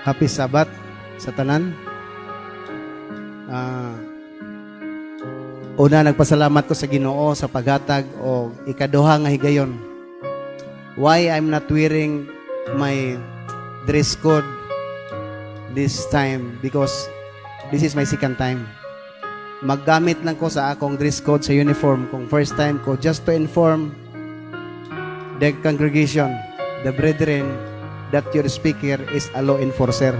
Happy Sabbath sa tanan. Una, nagpasalamat ko sa Ginoo sa paghatag o ikaduha nga higayon. Why I'm not wearing my dress code this time? Because this is my second time. Maggamit lang ko sa akong dress code sa uniform kung first time ko, just to inform the congregation, the brethren, that your speaker is a law enforcer.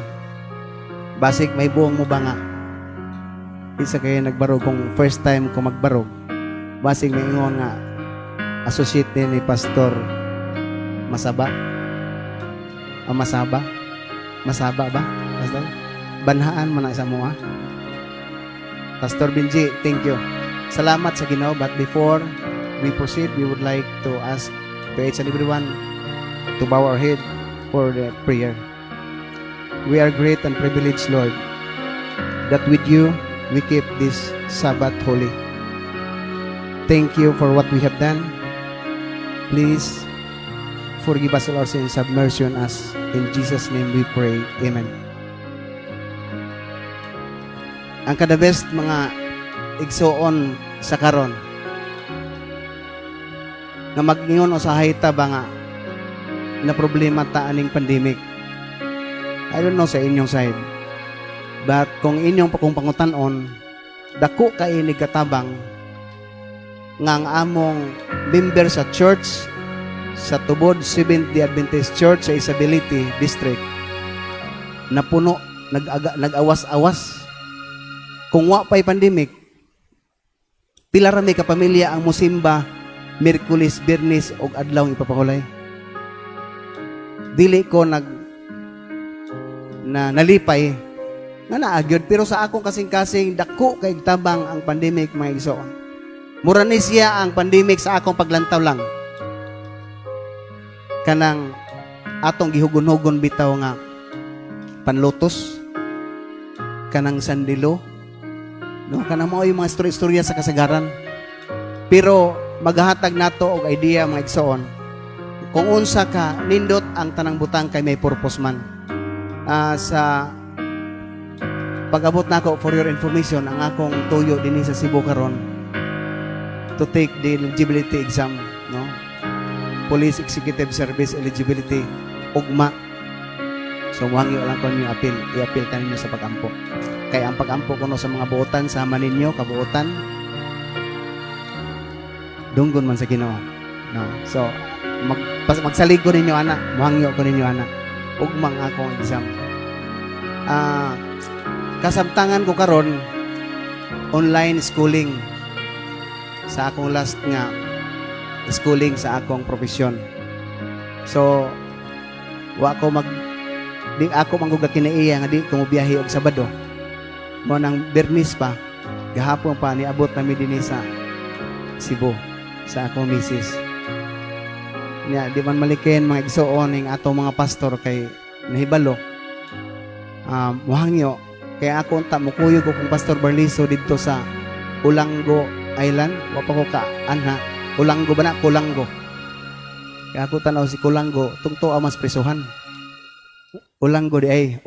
Basig may buong mo ba nga? Isa kayo nagbarog kung first time ko magbarog. Basig may ingon nga associate ni Pastor Masaba. Masaba? Masaba ba? Pastor? Banhaan man na sa mo. Pastor Benji, thank you. Salamat sa Ginoo. But before we proceed, we would like to ask to each and everyone to bow our head for the prayer. We are great and privileged, Lord, that with you we keep this Sabbath holy. Thank you for what we have done. Please forgive us all our sins, have mercy on us. In Jesus' name we pray. Amen. Ang kadabest mga igsoon sa karon nga mag-ingon usahay ta ba nga na problema ta aning pandemic. I don't know sa inyong side. But kung inyong pangutan-on, dako kay ni katabang nga ang among member sa church sa tubod Seventh-day Adventist Church sa Isabelite District napuno, nag-awas-awas. Kung wa pa'y pandemic, pila rami ka pamilya ang musimba Miyerkules, Biyernes ug adlaw ipapahulay. Dili ko nalipay nga naagyod, pero sa akong kasing-kasing dako kay tabang ang pandemic mga igsoon. Mura ni siya ang pandemic sa akong paglantaw lang. Kanang atong gihugon-hugon bitaw nga panlutos, kanang sandilo, no, kanang mao yung mga istorya sa kasagaran. Pero maghahatag nato og idea mga igsoon. Kung unsa ka nindot ang tanang butang kay may purpose man. Sa pag-abot nako for your information, ang akong tuyo dinhi sa Cebu karon to take the eligibility exam, no? Police Executive Service eligibility ugma. So muhangyo lang ko niyo i-appeal kaninyo sa pag-ampo. Kaya ang pag-ampo kuno sa mga buotan sama ninyo kabuotan dunggon man sa Ginoo, no? So magsaligo ninyo ana, muhangyo ko ninyo ana ugmang akong exam. Kasabtangan ko karon online schooling sa akong last nga schooling sa akong profesyon. So di ako mangguga kinaiya nga di ko mobiyahe og Sabado. Mo nang Bernis pa gahapon pa niabot nami dinhi sa Cebu sa akong misis. Nya di man maliken mga igsoon ning atong mga pastor kay nahibalo. Muhangyo kaya ako unta mukuyog ko kung Pastor Barliso didto sa Ulango Island, wa pa ko ka anha. Ulango ba na? Kulango. Kaya ako tanaw si Kulango, tungto mas presuhan. Ulango di ay,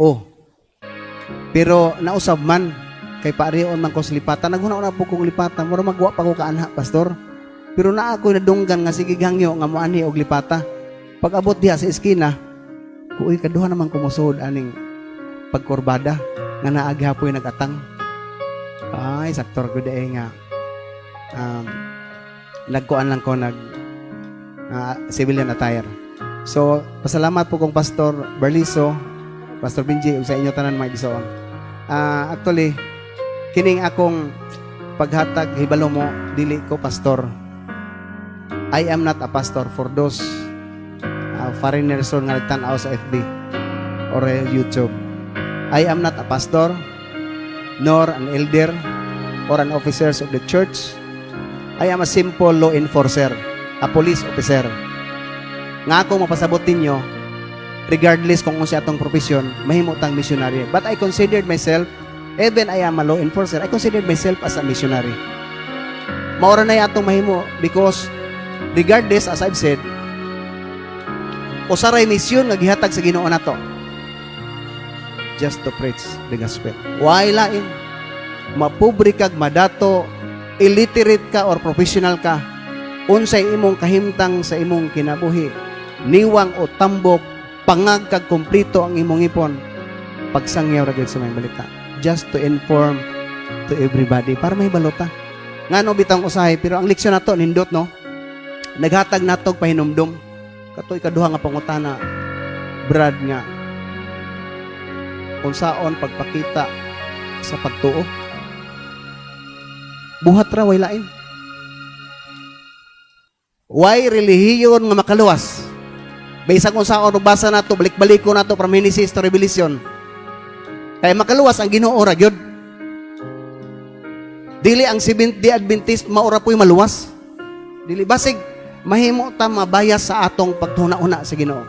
Pero nausab man, kay paariyon man ko sa lipatan. Naghuna-una po kong lipatan, mura magwa pa ko ka anha, Pastor. Pero na ako nadunggan nga sige gangyo nga moani og lipata. Pag abot diha sa eskina, kuy kaduha naman kumusod aning pagkurbada nga naaghapoy nagatang. Ay, saktor ko dae nga nagkuan lang ko civilian attire. So, pasalamat po kong Pastor Barliso, Pastor Benji, ug sa inyo tanan mga igsoon. Actually, kining akong paghatag hibalo mo, dili ko pastor. I am not a pastor for those foreigners nga nagtan-aw sa FB or YouTube. I am not a pastor, nor an elder, or an officers of the church. I am a simple law enforcer, a police officer. Nga ako mapasabot ninyo, regardless kung unsa atong profesyon, mahimutang missionary. But I considered myself, even I am a law enforcer, I considered myself as a missionary. Maura na atong mahimo because regardless, as I've said, usaray misyon nga gihatag sa Ginoo nato. just to preach the gospel. Why lain? Mapobre kag madato, illiterate ka or professional ka, unsay imong kahimtang sa imong kinabuhi, niwang o tambok, pangag kag kompleto ang imong ipon, pagsangyaw ra gyud sa may balita. Just to inform to everybody para may balota. Ngano bitang usahay, pero ang leksyon nato nindot no. Naghatag natog pahinumdum. Katoy kaduha nga pangutana, Brad nga unsaon pagpakita sa pagtuo. Buhat ra way lain. Why relihiyon nga makaluwas? Bisag unsaon basa nato, balik-baliko nato from Genesis to Revelation. Kay makaluwas ang Ginoo ra gyud. Dili ang Seventh-day Adventist maura po'y maluwas. Dili basig mahimo ta mabayas sa atong pagtuna-una sa Ginoo.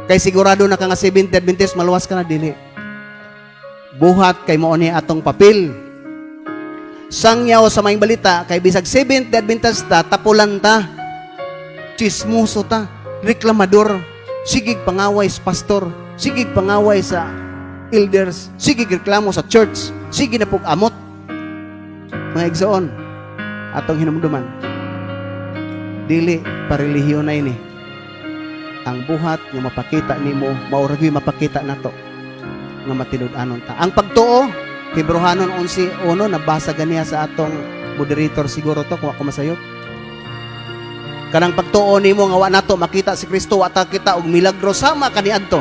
Kay sigurado na ka nga Seventh-day Adventist maluwas ka na dili. Buhat kay mao ni atong papel. Sangyaw sa maing balita kay bisag Seventh-day Adventist ta, tapulan ta, chismoso ta, reklamador, sigig pangaway sa pastor, sigig pangaway sa elders, sigig reklamo sa church, sige na pug amot. Mga igsoon, atong hinumduman, dili parelihiyon na ini. Ang buhat nga mapakita nimo, mauragyoy mapakita nato nga matinud-anon ta. Ang pagtuo, Hebrehanon 11:1, nabasa ganiya sa atong moderator siguro to kung ako masayop. Kanang pagtuo nimo nga wa nato makita si Kristo, wa ta kita og milagro sama kaniadto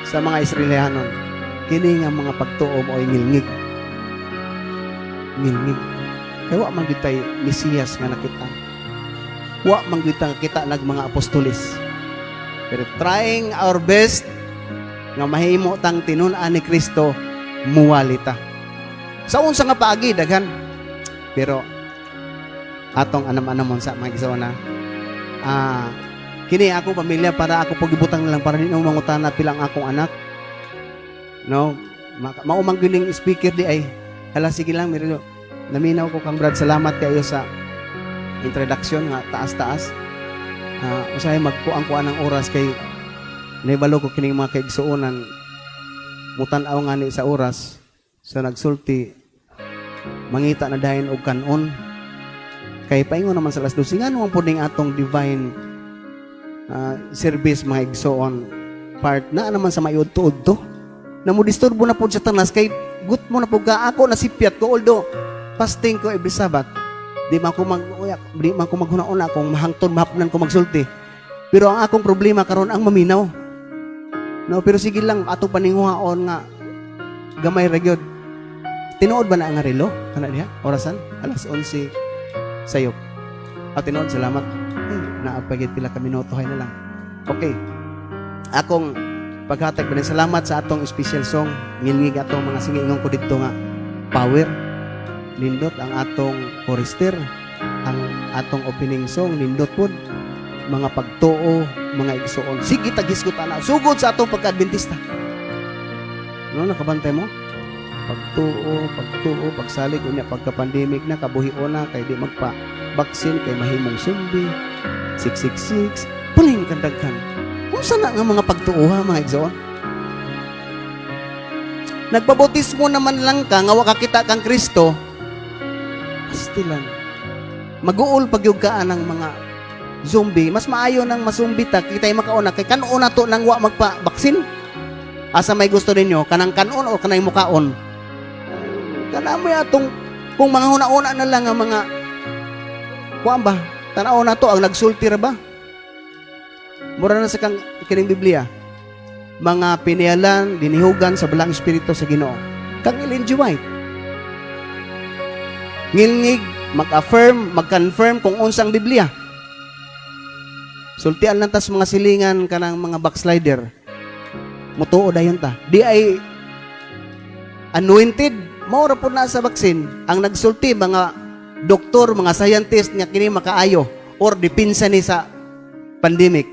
sa mga Israelihanon. Kini nga mga pagtuo mo ay ngilngig. Ngilngig. Kaya wa man gitay Mesiyas nga nakita. Wa man gitang kita nag mga apostolis. Pero trying our best nga mahimo tang tinun-an ni Kristo, muwalita. Sa unsa nga paagi daghan. Pero atong anam-anamon sa mga igsoon na kini ako pamilya para ako pagibutang lang para dinong mangutana pilang akong anak. No, maumang gining speaker di ay hala sige lang mirilo. Naminaw ko kang Brad, salamat kayo sa introduction nga taas-taas. Usahay magkuang-kuan ng oras kay naibalo ko kining mga kaigsuonan mutan-aw nga ni sa oras sa nagsulti mangita na dayon og kanon kay paingon naman sa alas 12 nga naman puding atong divine service mga igsoon part na naman sa mayud-tuod to na mo disturbo na pud sa tanas kay gut mo na pud ka ako nasipyat ko although fasting ko every Sabbath di man ko maghuna-una kung mahangton mahapnan ko magsulti pero ang akong problema karon ang maminaw. No, pero sige lang ato paninguhaon nga gamay ra gyud. Tinuod ba na ang relo? Kana diha? Orasan? Alas 11 sayop. Tinuod, salamat. Ay, naapagid pila ka minuto hay na lang. Okay. Akong paghatag ba salamat sa atong special song. Ngilngig atong mga singingong ko dito nga power. Nindot ang atong chorister. Ang atong opening song nindot pud. Mga pagtuo, mga igsoon. Sige, tagisgot na. Sugod sa atong pagka-Adventista. Ano, nakabantay mo? Pagtuo, pagsalig, unya, pagka-pandemic na, kabuhio na, kay di magpa-baksin, kay mahimong sumbi, 666, paling kandagkan. Kung saan nga mga pagtuo ha, mga igsoon? Nagbabotismo naman lang ka, nga wakakita kang Kristo, pastilan. Mag-uul pagyug ka ng mga zombie, mas maayo nang masumbi ta kitay makauna kay kanon na to nang wa magpa-baksin. Asa may gusto ninyo kanang kanon o kanang mukaon? Kana mo atong kung mga huna-una na lang ang mga kuan ba? Tanaw na to ang nagsulti ra ba? Mura na sa kang kining Biblia. Mga pinialan dinihugan sa balang espiritu sa Ginoo. Kang Ellen G. White. Ngilngig mag-affirm, mag-confirm kung unsang Biblia. Sultian lang tas mga silingan kanang mga backslider. Mutuo dayon ta. Di ay anointed, maura po na sa baksin. Ang nagsulti mga doktor, mga scientist nga kini makaayo or dipinsa ni sa pandemic.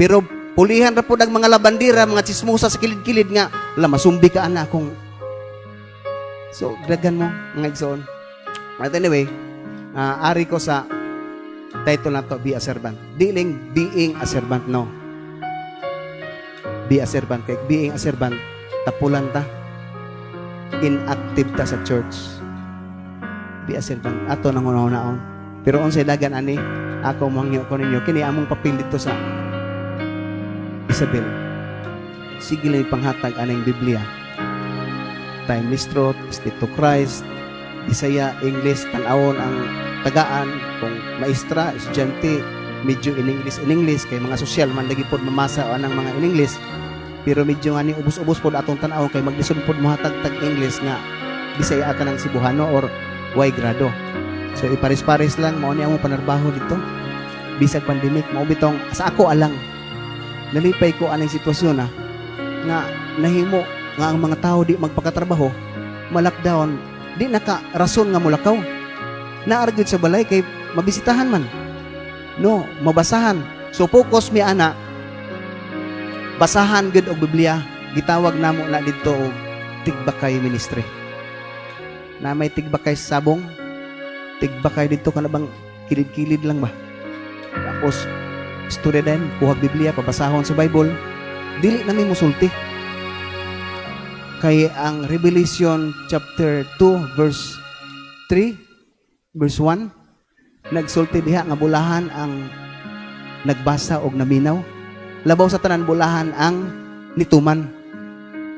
Pero pulihan ra po ang mga labandira, mga chismosa sa kilid-kilid nga, la masumbi ka ana kung so dagan mo mga igsoon. But anyway, ari ko sa title na to, Be a Servant. Dealing, being a servant, no. be a servant. Kaya being a servant, tapulan ta. Inactive ta sa church. Be a servant. Ato nang una-unaon. Pero unsay dagan ani, ako mangyo ko ninyo, kini among papel dito sa Isabel. Sige lang panghatag aning Biblia. Timeless Truth, State to Christ, Bisaya, English, tanawon ang tagaan, kung maestra, estudyante, medyo in English, kay mga sosyal, man lagi po mamasa o anang mga in English, pero medyo nga ni ubos-ubos po atong tanaw, kay maglisod po mo hatag-tag English nga, Bisaya ka ng Cebuano or Y grado. So, iparis-paris lang, mao ni among panarbaho dito. Bisag pandemic, mao bitong, sa ako alang, nalipay ko anong sitwasyon nga nahimo nga ang mga tao di magpakatrabaho, ma-lockdown, di naka-rason nga mulakaw. Naargid sa balay kay mabisitahan man. No, mabasahan. So focus mi ana. Basahan gud og Biblia. Gitawag namo na didto og Tigbakay Ministry. Na may tigbakay sa sabong, tigbakay dito ka na bang kilid-kilid lang ba? Tapos istorya din, kuhag Biblia, pabasahon sa Bible, dili na mi musulti. Kay ang Revelation chapter 2 verse 3 verse 1 nagsulti diha nga bulahan ang nagbasa og naminaw, labaw sa tanan bulahan ang nituman.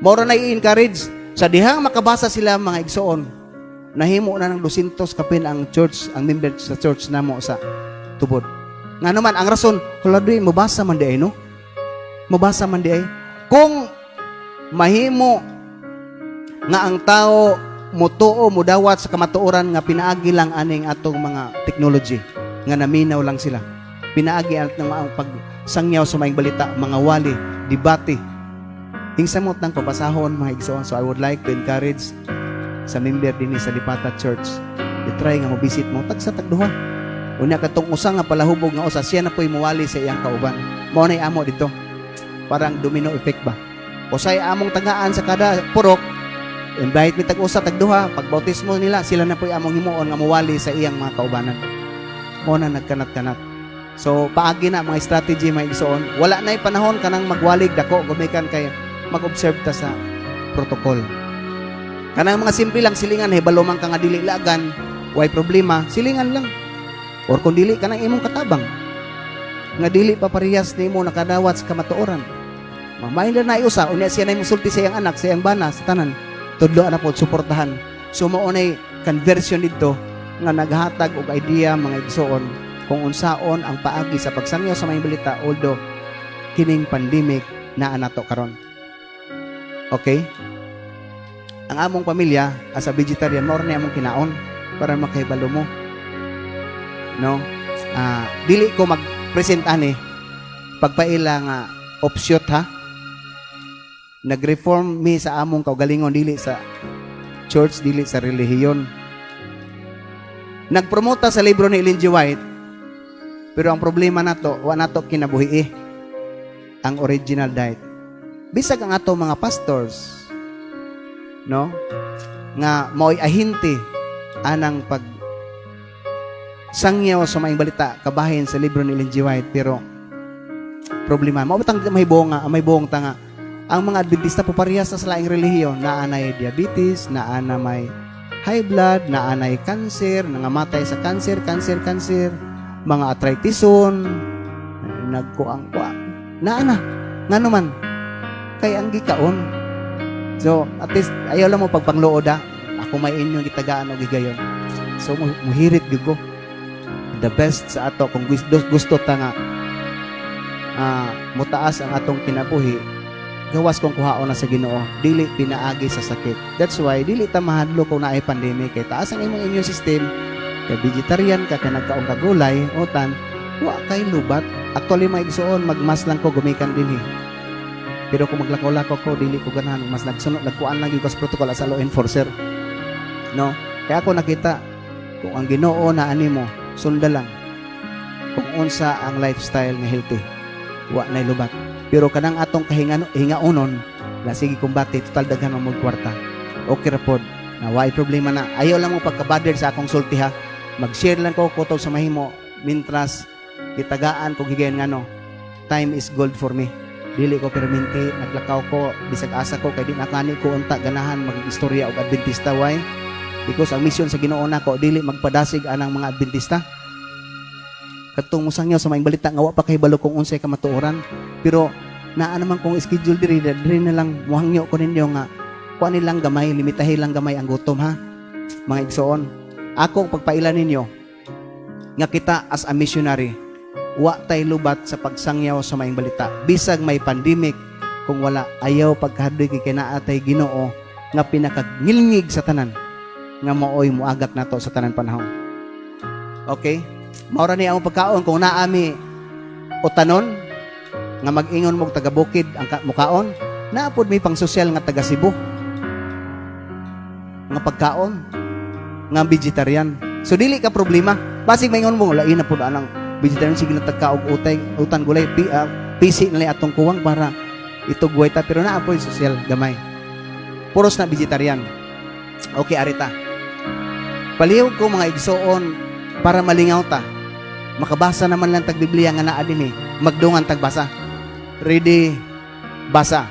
Mao ra na i-encourage sa dihang makabasa sila mga igsoon, nahimo na ng 200 kapin ang church, ang member sa church namo sa tubod. Nga naman ang rason, huladoy mabasa man di ay no, mabasa man di ay kung mahimo nga ang tao mutuo, mudawat sa kamatuoran nga pinaagi lang aning atong mga technology nga naminaw lang sila, pinaagi at ng ang pagsangyaw sa maing balita, mga wali, debate, hingsamot ng papasahon mga igsoon. So I would like to encourage sa member din sa Lipata Church, i-try nga mo-visit mo tag sa tagduha. Unya katong usa nga palahubog nga usa, siya na po'y muwali sa iyang kauban. Mao nay amo dito, parang domino effect ba, usay among tagaan sa kada purok, invite mi tag-usa tagduha, pag bautismo nila sila na po'y among himuon nga muwali sa iyang mga kaubanan. Mo na nagkanat-kanat. So paagi na mga strategy mga igsoon, wala na'y panahon kanang magwalig dako, gumikan kay mag-observe ta sa protocol. Kanang mga simple lang silingan, hebalo man ka nga dili lagan, why problema, silingan lang. Or kung dili kanang imong katabang, nga dili pa parehas nimo nakadawat sa kamatuoran, mamaila na iusa, unya siya na musulti sa iyang anak, sa iyang bana, sa tanan, tudlo na po, suportahan. So maunay conversion dito nga naghatag og idea mga igsoon kung unsaon ang paagi sa pagsangyaw sa mga balita, although kining pandemic na anato karon. Okay? Ang among pamilya as a vegetarian, mao ni among kinaon para makahibalo mo. No? Dili ko mag-present ani pagpaila nga opsyot ha. Nag-reform mi sa among kaugalingon, dili sa church, dili sa relihiyon. Nagpromota sa libro ni Ellen G. White, pero ang problema nato, wa nato kinabuhi ang original diet. Bisag ang ato mga pastors, no, nga mao'y ahinti anang pag sangyaw sa maing balita kabahin sa libro ni Ellen G. White, pero problema mao batang may buong tanga ang mga Adventista po parehas sa laing relihiyon, naa nay diabetes, naa na may high blood, naa nay cancer, nangamatay sa cancer, mga arthritison, nagkuang-kuang, naa na nga naman kay ang gikaon. So at least ayaw lang mo pagpangluod ako may inyo gitagaan o gigayon. So muhirit gyud ko the best sa ato kung gusto ta nga mutaas ang atong kinabuhi, gawas kong kuhaon na sa Ginoo, dili pinaagi sa sakit. That's why dili ta mahadlo kung naay pandemic, kay taas ang imong immune system, kay vegetarian ka, kay nagkaon ka gulay, utan, wa kay lubat. Actually may igsoon, magmas lang ko gumikan dinhi. Pero kung maglakaw-lakaw ko, dili ko ganahan, mas nagkuan lang yung protocol as a law enforcer. No? Kaya ako nakita, kung ang Ginoo na animo, sunda lang. Kung unsa ang lifestyle nga healthy, wa na lubat. Pero kanang atong hingaonon, na sige kumbati, total daghan mo kwarta. Okay ra pod. Na why problema na. Ayaw lang mo pagkabader sa akong sulti ha. Mag-share lang ko kutob sa mahimo, mintras itagaan ko gigayon ngano. Time is gold for me. dili ko perminti, naglakaw ko, bisag asa ko, kay di nakani ko unta ganahan mag-istorya og Adventista, why? Because ang mission sa Ginoo nako dili magpadasig anang mga Adventista. Katong musangyaw sa maing balita nga wa pa kahibalo kung unsay ka matuoran, pero naa naman kong schedule diri na lang muhangyo ko ninyo nga kuan nilang gamay, limitahi lang gamay ang gutom, ha, mga igsoon. Ako pagpailan ninyo nga kita as a missionary, wa tay lubat sa pagsangyaw sa maing balita. Bisag may pandemic, kung wala ayaw pagkahadlok kay kinaatay Ginoo nga pinakagilngig sa tanan nga maoy muagat nato sa tanan panahon. Okay? Maura ni ang pagkaon kung naami utanon nga mag-ingon mong taga-bukid ang mukaon, naapod may pang sosyal nga taga Cebu nga pagkaon nga vegetarian. So dili ka problema. Basig maingon mo lain na pud anang vegetarian, sige lang tagkaog utan gulay pisi na atong kuwang para itugway ta, pero naa po yung social gamay. Puros na vegetarian. Okay, arita. Palihog ko mga igsoon para malingaw ta. Makabasa naman lang tag Biblia nga naa din magdungan tagbasa. Ready, basa.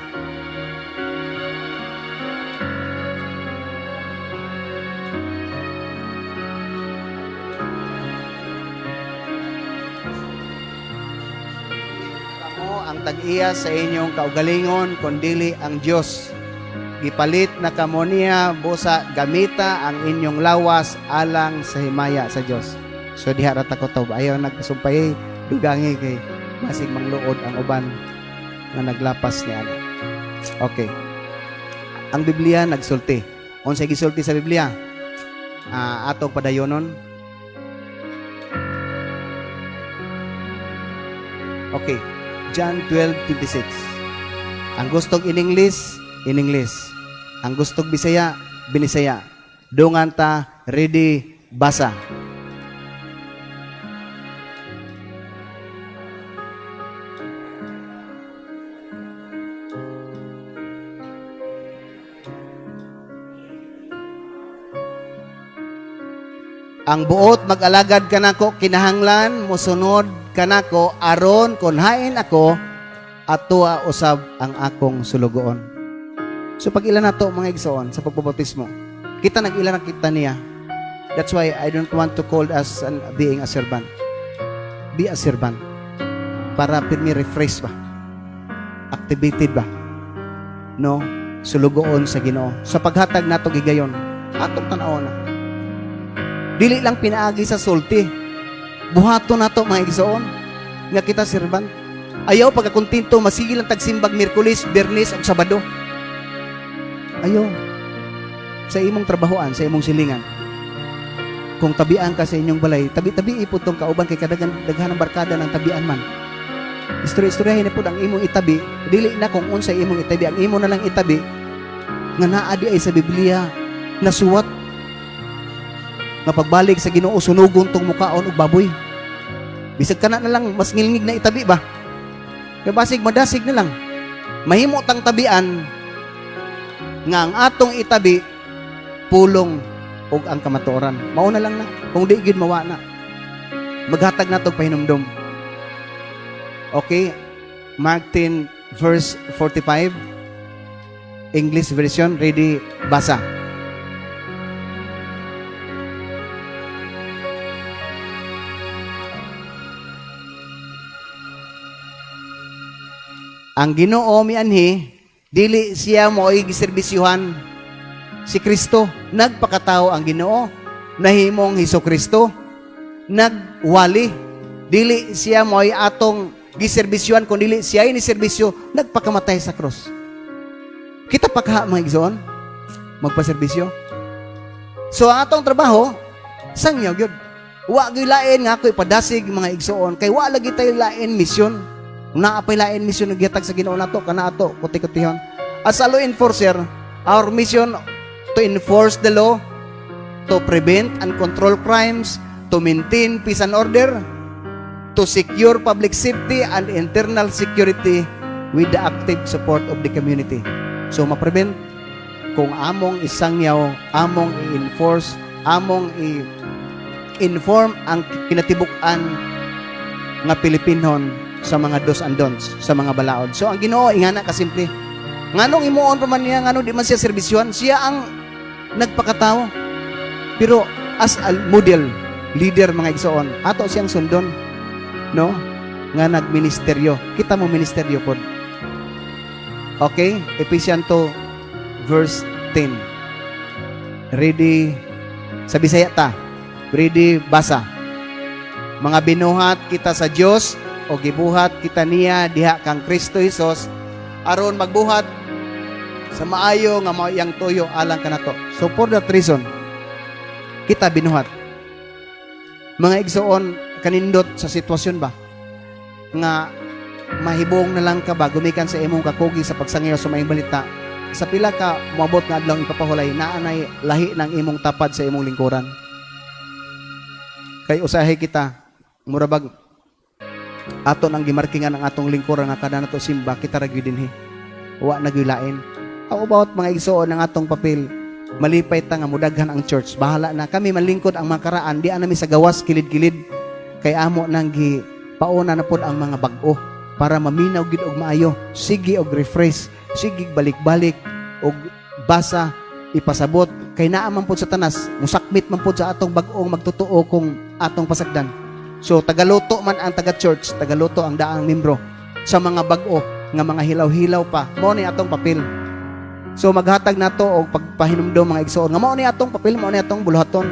Ang tag-iya sa inyong kaugalingon kundili ang Dios. Gipalit na kamo niya busa gamita ang inyong lawas alang sa himaya sa Dios. So diha ra ta ko to ayaw nagsumpay dugangi kay basig mangluod ang uban nga naglapas ni ana. Okay. Ang Biblia nagsulti. Unsay gisulti sa Biblia? Atong padayonon. Okay. John 12:26. Ang gustong in English, in English. Ang gustong Bisaya, Binisaya. Dungan ta, ready, basa. Ang buot mag-alagad kanako kinahanglan mosunod kanako aron kun hain ako atua usab ang akong sulugoon. So pag ilan nato mga igsoon sa pagbabautismo, kita nag-ilan na kita niya. That's why I don't want to call us being a servant. Be a servant. Para pirmi refresh ba? Activated ba? No? Sulugoon sa Ginoo. Sa paghatag nato gigayon, atong tan-aw na. Dili lang pinaagi sa sulti. Buhato nato mga igsoon nga kita servant. Ayaw pagkakontinto masigi lang tagsimbag Miyerkules, Biyernes ug Sabado. Ayaw. Sa imong trabahoan, sa imong silingan. Kung tabian ka sa inyong balay, tabi-tabi ipod tong kauban kay daghan ng barkada ng tabian man. Istorya-istoryahin na po ang imong itabi, dili na kung unsay imong itabi, ang imo na lang itabi nga naa di ay sa Biblia nasuwat nga pagbalik sa Ginoo sunugon tong mukaon og baboy. Bisag kana na lang mas ngilngig na itabi ba? Kay basig madasig na lang. Mahimo tang tabian nga ang atong itabi pulong og ang kamatuoran. Mao na lang na kung di gid mawa na. Maghatag na tog pahinumdom. Okay? Mark 10 verse 45. English version, ready, basa. Ang Ginoo mianhi, dili siya mo'y giserbisyuhan. Si Kristo, nagpakatao ang Ginoo, nahimong Hesukristo, nagwali. Dili siya mo'y atong giserbisyuhan, kung dili siya ay niserbisyo, nagpakamatay sa cross. Kita pagha mga igsoon, magpaserbisyo. So ang atong trabaho, sangyaw gyud. Wa gyud lain nga ako ipadasig mga igsoon, kay wa lagi tayo lain misyon. Naapay lain mission ng gihatag sa Ginoo nato kana ato kuti-kutihon. As a law enforcer, our mission to enforce the law, to prevent and control crimes, to maintain peace and order, to secure public safety and internal security with the active support of the community. So ma-prevent kung among isangyaw, among i-enforce, among i-inform ang kinatibuk-an nga Pilipinon sa mga dos and don'ts, sa mga balaod. So ang Ginoo ingana ka simple. Nganong imuon pa man niya, nganong di man siya serbisyon, siya ang nagpakatao. Pero as a model, leader mga igsoon, ato siyang sundon, no? Nga nagministeryo. Kita mo ministeryo pod. Okay? Ephesians 2 verse 10. Ready? Sa Bisaya ta. Ready, basa. Mga binuhat kita sa Dios o gibuhat kita niya diha kang Kristo Jesus aron magbuhat sa maayo nga maayang tuyo alang kanato. So for that reason, kita binuhat. Mga igsoon, kanindot sa sitwasyon ba nga mahibong na lang ka ba gumikan sa imong kakugi sa pagsangiyo sa maayong balita, sa pila ka moabot nga adlaw ipapahulay naanay lahi ng imong tapad sa imong lingkuran. Kay usahay kita murabag ato nang gimarkingan ang atong lingkuran nga kada nato simba kita ra gyud dinhi. Wa na gyud lain. How about mga igsoon ng atong papel? Malipay ta nga mudaghan ang church. Bahala na kami malingkod ang mga karaan, di anami sa gawas kilid-kilid. Kay amo nang gi pauna na pod ang mga bag-o para maminaw gid og maayo. Sige og refresh, sige balik-balik og basa ipasabot kay naa man pod sa tanas, musakmit man pod sa atong bag-ong magtutuo kung atong pasagdan. So tagaluto man ang taga-church, tagaluto ang daang membro sa mga bag-o nga mga hilaw-hilaw pa. Mao ni atong papel. So maghatag nato og pagpahinumdom mga igsoon nga mao ni atong papel, mao ni atong buluhaton.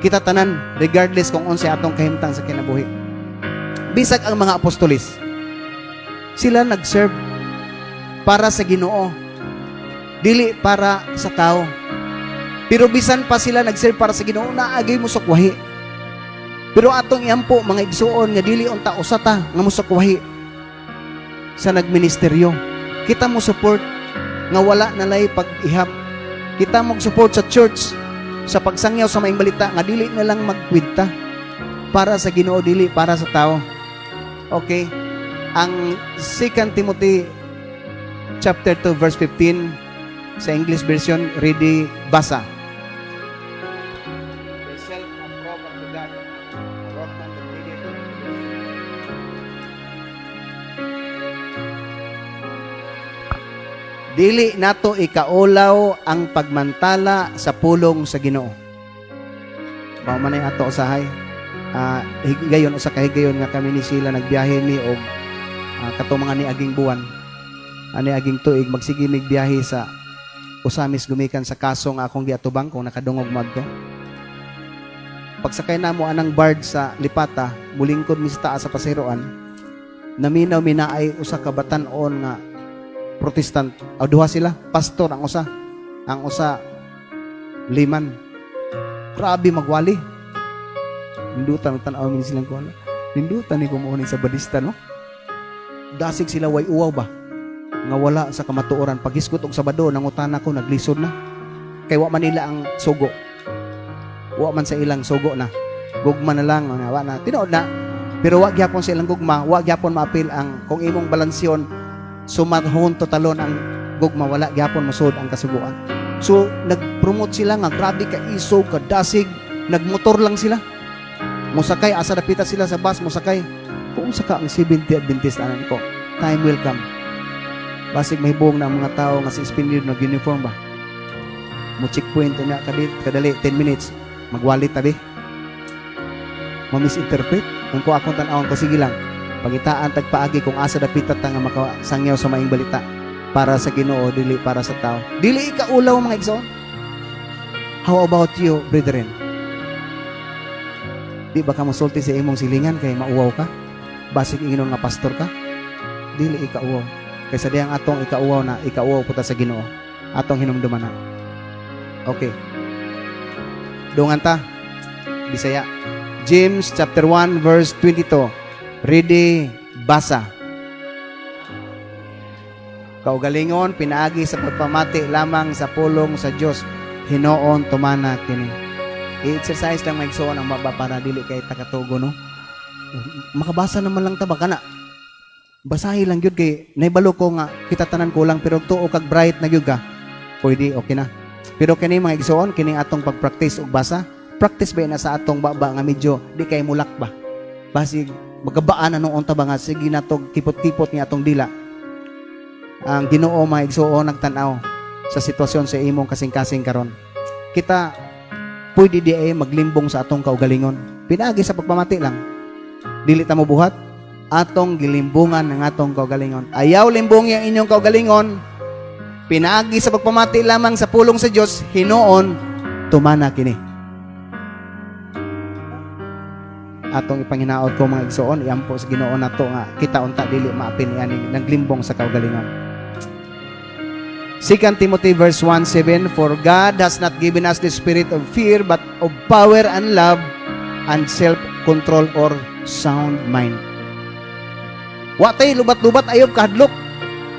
Kita tanan regardless kung unsa atong kahimtang sa kinabuhi. Bisag ang mga apostolis, sila nag-serve para sa Ginoo, dili para sa tao. Pero bisan pa sila nag-serve para sa Ginoo, naagay mo sukwahi. Pero atong iampo mga igsoon nga dili unta usata nga musukwahi sa nagministeryo. Kita mo support nga wala nalay pag-ihap. Kita mo support sa church sa pagsangyaw sa maayong balita nga dili na lang magkwenta para sa Ginoo, dili para sa tao. Okay? Ang 2 Timothy chapter 2 verse 15 sa English version, ready, basa. Dili nato ikaulaw ang pagmantala sa pulong sa Ginoo. Mao man ay ato usahay. Higayon usa ka higayon nga kami ni sila nagbiyahe ni og kato mga ni aging buwan. Ani aging tuig magsige mig biyahe sa usamis gumikan sa kaso nga akong giatubang kung nakadungog madto. Pagsakay namo anang bard sa Lipata, mulingkod mi sa taas sa Pasiroan. Naminaw minaay usa ka batan-on nga Protestant. Duha sila, pastor ang usa. Ang usa liman. Grabe magwali. Nindutan tan-aw min silang kuno. Nindutan ni kumuuni sa badista no. Dasig sila way uwaw ba? Nga wala sa kamatuoran paghisgot og Sabado nangutana ko naglisod na. Kay wa man nila ang sugo. Wa man sa ilang sugo na. Gugma na lang wa na. Tinuod na. Pero wa gyapon sa ilang gugma, wa gyapon maapil ang kung imong balansyon sumahon totalon ang gugma, wala gyapon masud ang kasuguan. So nagpromote sila nga grabe ka iso ka dasig, nagmotor lang sila. Musakay asa dapita sila sa bus, musakay. Kung saka ang 70 Adventist anan ko, time will come. Basig mahibong na ang mga tao nga si suspended na uniform ba. Mo checkpoint na kadali 10 minutes, magwalit tabi. Ma-misinterpret. Ang ko akong tan-awon ko sige lang. Pangitaan tagpaagi kung asa dapitat nga makasangyaw sa maayong balita para sa Ginoo, dili para sa tao. Dili ikaulaw mga igsoon. How about you, brethren? Di ba ka masulti sa imong silingan kay mauwaw ka? Basig ingon nga pastor ka? Dili ikauwaw. Kay sa diyang atong ikauwaw na, ikauwaw puta sa Ginoo. Atong hinumduman na. Okay. Dungan ta. Bisaya. James chapter 1 verse 22. Ready, basa. Kaugalingon, pinaagi sa pagpamati lamang sa pulong sa Dios. Hinoon tumana kini. I-exercise lang maigsoon ang baba para dili kay takatugo no. Makabasa naman lang ta ba kana? Basahi lang gyud kay naibalo ko nga kita tanan kulang pero tuo kag bright na gyud ka. Pwede okay na. Pero kini mga igsoon kini atong pag-practice og basa. Practice ba na sa atong baba nga medyo di kay mulak ba. Basig magabaan anong unta ba nga sige natog kipot-kipot ni atong dila. Ang Ginoo maigsuon nagtan-aw sa sitwasyon sa imong kasing-kasing karon. Kita pwede di ay maglimbong sa atong kaugalingon. Pinaagi sa pagpamati lang. Dili ta mo buhat atong gilimbungan ng atong kaugalingon. Ayaw limbong yang inyong kaugalingon. Pinaagi sa pagpamati lamang sa pulong sa Dios, hinuon tumana kini. Atong ipanginaot ko mga igsoon, iampo sa Ginoo nato nga kita unta dili maapin ani naglimbong sa kaugalingon. 2 Timothy verse 1:7, For God has not given us the spirit of fear, but of power and love and self-control or sound mind. Wa tay lubat-lubat ayob kahadlok.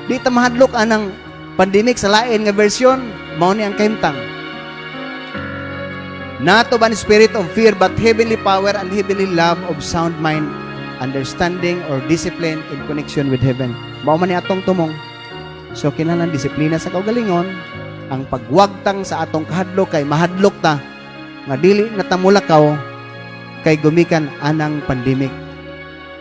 Di ta mahadlok anang pandemic sa lain nga version, mao ni ang kahimtang. Not of an spirit of fear, but heavenly power and heavenly love of sound mind, understanding or discipline in connection with heaven. Mao man ni atong tumong. So kinahanglan disiplina sa kaugalingon, ang pagwagtang sa atong kahadlok kay mahadlok ta nga dili na ta mulakaw kay gumikan anang pandemic.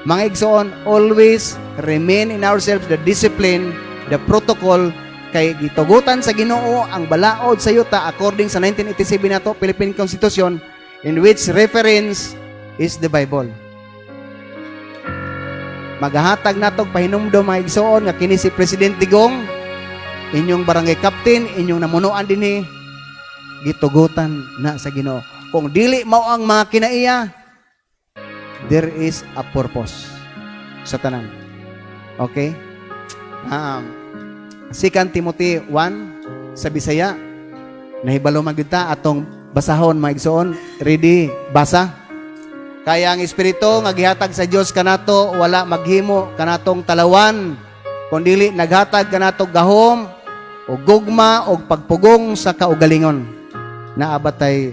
Mga igsoon, always remain in ourselves the discipline, the protocol kay gitugutan sa Ginoo ang balaod sa yuta according sa 1987 nato Philippine Constitution, in which reference is the Bible. Magahatag natog pahinumdom mga igsoon nga kini si President Digong, inyong barangay captain, inyong namunuan dinhi, gitugutan na sa Ginoo. Kung dili mao ang mga kinaiya, there is a purpose sa tanan. Okay? 2 Timothy 1 sa Bisaya, nahibalo magita atong basahon mga igsoon. Ready? Basa? Kaya ang Espiritu nga gihatag sa Dios kanato wala maghimo kanatong talawan, kundili naghatag kanato gahom o gugma o pagpugong sa kaugalingon. Naabatay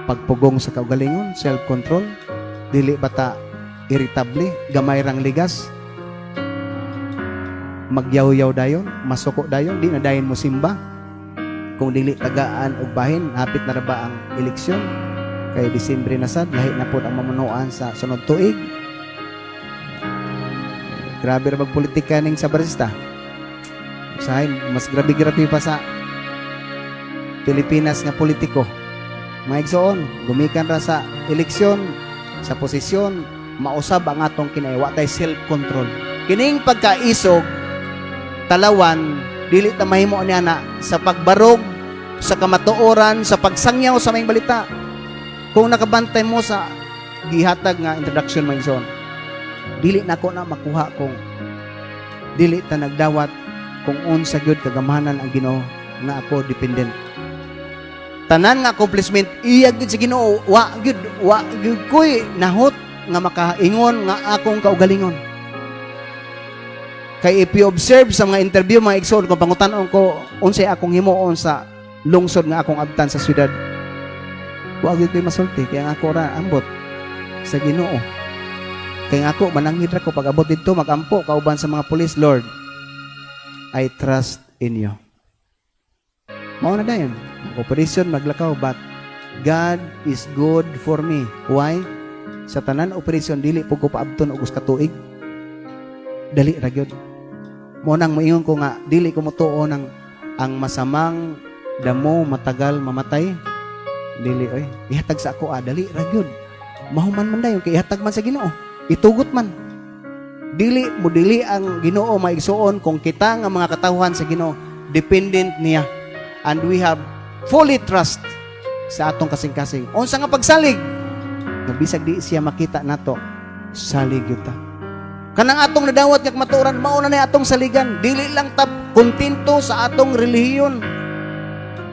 pagpugong sa kaugalingon, self-control, dili bata irritable, gamay rang ligas, magyaw-yaw dayon, masuko dayon, di na dayon mo simba. Kung dili tagaan og bahin, hapit na ra ba ang eleksyon? Kay Disyembre na sad, lahi na po ang mamunuan sa sunod tuig. Grabe ra magpolitika ning Sabarista. Usahay, mas grabe-grabe pa sa Pilipinas nga politiko. Mga igsoon, gumikan ra sa eleksyon, sa posisyon, mausab ang atong kinaiwa tay self-control. Kining pagkaisog, talawan, dili ta mahimo niya na sa pagbarog, sa kamatuoran, sa pagsangyaw sa maing balita. Kung nakabantay mo sa gihatag nga introduction mga igsoon, dili na ko na makuha kung dili ta nagdawat kung unsa gyud kagamahanan ang Ginoo nga ako dependent. Tanan nga accomplishment iya gyud sa Ginoo, wa gyud koy nahot nga makaingon nga akong kaugalingon. Kay if you observe sa mga interview mga igsoon, kung pangutan-on ko unsay akong himuon sa lungsod nga akong abtan sa syudad, wa gyud koy masulti kay ang ako ra ambot sa Ginoo. Kay ako mananghid ra ko pag abot didto magampo kauban sa mga pulis, Lord, I trust in you. Mao na dayon. Operation maglakaw, but God is good for me. Why? Sa tanan operation dili po ko paabton og usa ka tuig. Dali ra gyud. Mo nang moingon ko nga dili ko motuo ng ang masamang damo matagal mamatay. Dili oy, ihatag sa ako dali ra gyud. Mahuman man dayon kay ihatag man sa Ginoo. Itugot man. Dili mo dili ang Ginoo maigsuon kung kita nga mga katawhan sa Ginoo dependent niya. And we have fully trust sa atong kasing-kasing. Unsa nga pagsalig? Nabisag di siya makita nato, salig yun ta. Kanang atong nadawat nga matuoran, mauna na atong saligan. Dili lang tap kontento sa atong relihiyon.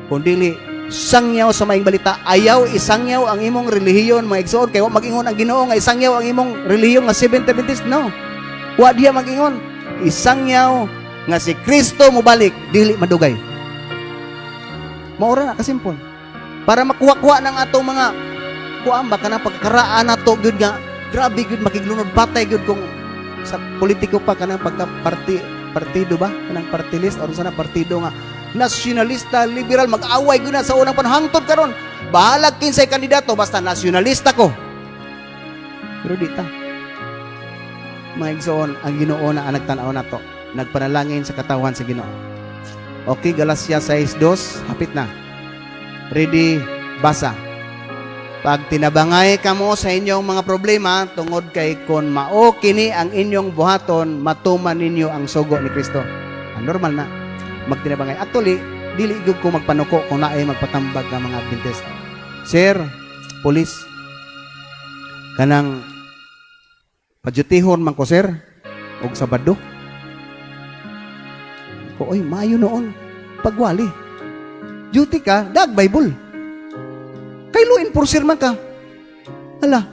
Kung dili, sangyaw sa maing balita. Ayaw isangyaw ang imong relihiyon, mga igsoon. Kaya mag-ingon ang Ginoo nga isangyaw ang imong relihiyon nga Seventh Adventist. No. Wa diya mag-ingon. Isangyaw nga si Kristo mubalik, dili madugay. Maura na kasimpon. Para makuha-kuha ng atong mga kuan ba kanang pagkaraan nato gyud nga grabe gyud makiglunod batay gyud kung sa politiko pa kanang pagka partido ba kanang party list or sana partido nga nasyonalista liberal mag-away gyud na sa unang panahon hangtod karon bahalag kinsay kandidato basta nasyonalista ko. Pero di ta mga igsoon, ang Ginoo na ang nagtanaw nato, nagpanalangin sa katawan sa Ginoo. Okay, Galatia 6:2, hapit na. Ready, basa. Pag tinabangay kamo sa inyong mga problema, tungod kay kon mao kini ang inyong buhaton, matuman ninyo ang sugo ni Kristo. Normal na magtinabangay. Actually, dili gyud ko magpanuko kung naay magpatambag ng mga Adventist. Sir, police, kanang padyutihon man ko, sir, og Sabado. Ko, oy, maayo noon. Pagwali. Duty ka, dag Bible. Kay law enforcer man ka. Hala,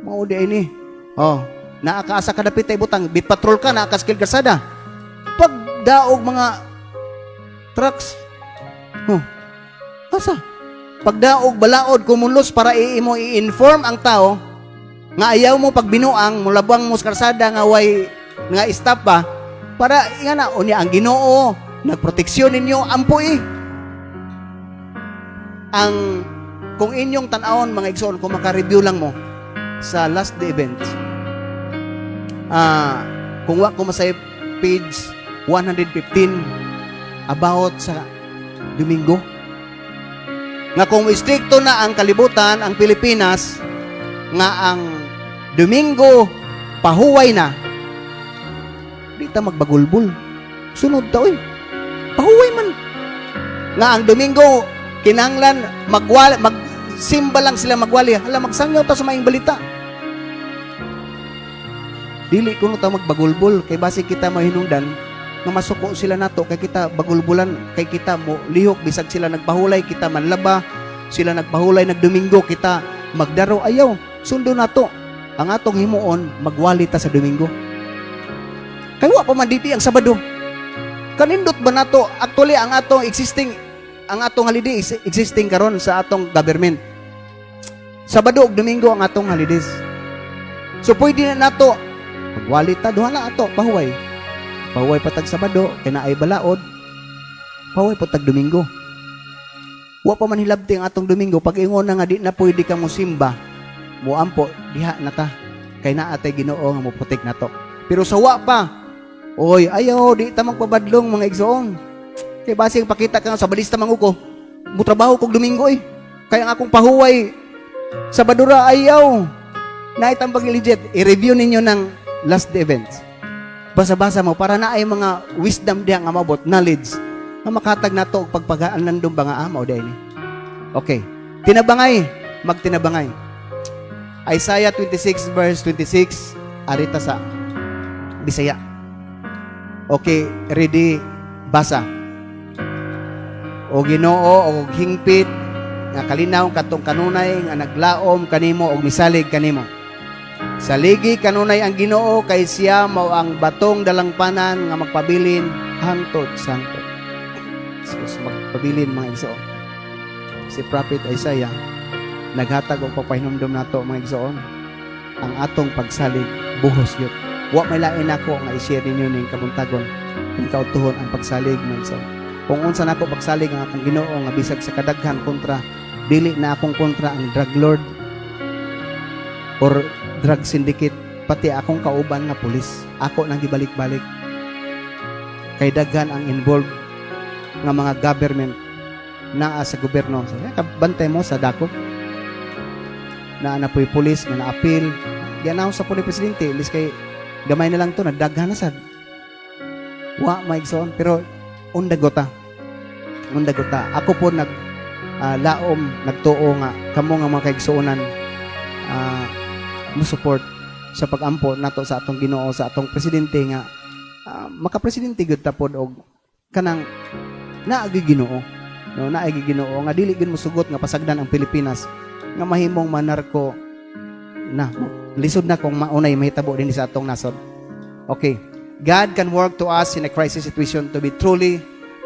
mao di ini. Oh, naakaasa ka dapit ay butang, bit patrol ka, naakaskil kasada. Pag daog mga trucks, asa? Pagdaog balaod kumulos para imo i-inform ang tao nga ayaw mo pag binuang mulabang mo sa karsada nga way nga stop ba para nga na unya ang Ginoo nagproteksyon ninyo ampuy. Ang kung inyong tan-awon mga igsoon kung maka-review lang mo sa last day event. Kung wa ko masay page 115 about sa Domingo. Nga kung istrikto na ang kalibutan, ang Pilipinas, nga ang Domingo, pahuway na, di ta magbagulbul. Sunod ta, oy. Pahuway man. Nga ang Domingo, kinanglan, magsimba lang sila magwali. Hala, magsangyaw ta sa maing balita. Dili ko ta magbagulbul, kay basi kita mahinungdan, nga masuko sila nato kay kita bagulbulan kay kita mo lihok bisag sila nagpahulay kita manlaba sila nagpahulay nagdomingo kita magdaro ayaw sundo nato ang atong himuon magwali ta sa Domingo kay wa pa man diti ang Sabado kanindot ba nato actually ang atong holiday existing karon sa atong government Sabado ug Domingo ang atong holidays so pwede na nato magwali ta duha na ato pahuway patag Sabado, kaya ay balaod, pahuway patag Domingo. Wa pa man hilabti ang atong Domingo, pag ingon na nga di na pwede ka mo simba, mo ampo, diha na ta, kay na atay Ginoo nga mo putik na to. Pero sa wa pa, oy, ayaw, di ta magpabadlong mga igsoon. Kay basing pakita ka sa balista manguko, mo trabaho kog Domingo eh. Kaya ang akong pahuway, Sabadura ayaw. Naitambag legit, i-review ninyo ng last events. Basa-basa mo para na ay mga wisdom diha nga mabot, knowledge nga makatag nato og pagpagaan nandong ba nga amaw dai ni. Okay. Tinabangay, magtinabangay. Isaiah 26 verse 26 arita sa Bisaya. Okay, ready basa. O Ginoo og hingpit nga kalinaw katong kanunay nga naglaom kanimo og misalig kanimo. Saligi kanunay ang Ginoo kay siya mao ang batong dalangpanan nga magpabilin hangtod sangtod. So magpabilin mga igsoon. Si Prophet Isaiah naghatag og papahinumdom nato mga igsoon. Ang atong pagsalig buhos gyud. Wa may lain nako nga i-share ninyo ning kabuntagon kung kautuhon ang pagsalig mga igsoon. Kung unsa nako pagsalig ang akong Ginoo nga bisag sa kadaghan kontra dili na akong kontra ang drug lord or drug syndicate, pati akong kauban nga pulis. Ako nang gibalik-balik. Kay daghan ang involved nga mga government na sa gobyerno. So, kabantay mo sa dako. Na napoy pulis, na na-appeal. Ganaw sa pulis presidente, ilis kay gamay na lang to, nadaghan na sad. Wa, maigsoon. Pero, undagota. Ako po laom, nagtuo nga, kamo nga mga kaigsuonan, mo support sa pag-ampo nato sa atong Ginoo sa atong presidente nga maka-presidente gyud ta pod og kanang naagi Ginoo naagi Ginoo nga dili gyud mosugot nga pasagdan ang Pilipinas nga mahimong manarko na lisod na kung maunay mahitabo din sa atong nasod. Okay, God can work to us in a crisis situation to be truly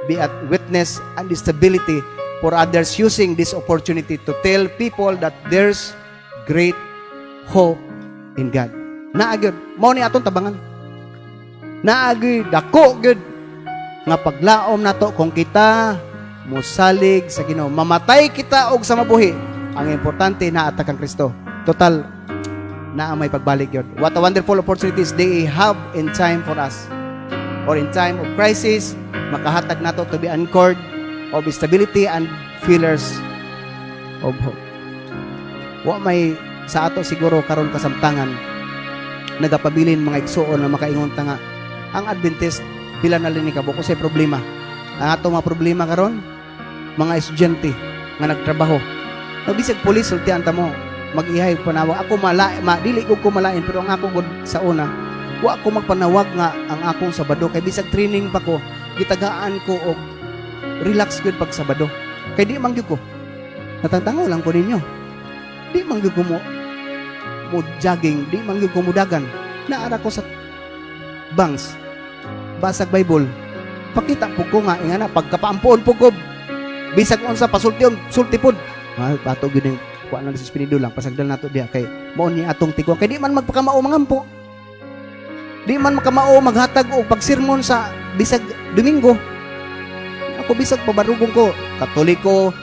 be at witness and stability for others, using this opportunity to tell people that there's great hope in God. Naagid, mao ni atong tabangan. Naagid dako gud nga paglaom nato kung kita mosalig sa Ginoo. Mamatay kita og sa mabuhi. Ang importante na atak ang Kristo. Total na may pagbalik yun. What a wonderful opportunities they have in time for us. Or in time of crisis, makahatag nato to be anchored of stability and pillars of hope. Wa may sa ato siguro karon kasamtangan nagapabilin mga igsuon na makaingon ta nga ang Adventist pila na lini kabo kasi problema. Ang ato mga problema karon mga estudyante nga nagtrabaho. Bisag pulis sultian ta mo mag-ihay panawag ako dili ko malain pero ang ako gud sa una wa ako magpanawag nga ang akong Sabado kay bisag training pa ko gitagaan ko og relax gyud pag Sabado kay di man gyud ko natangtango lang ko ninyo di man gyud ko mo jogging di man gyud ko mudagan naara ko sa banks basag Bible pakita po ko nga ingana pagkapaampuon po ko bisag unsa pasultion sulti pod bato gyud yung kuha na sa Espiritu lang pasagdal nato diha kay mao ni atong tigwa kay di man magpakamao mangampo di man makamao maghatag og pagsermon sa bisag Domingo ako bisag pabarugong ko Katoliko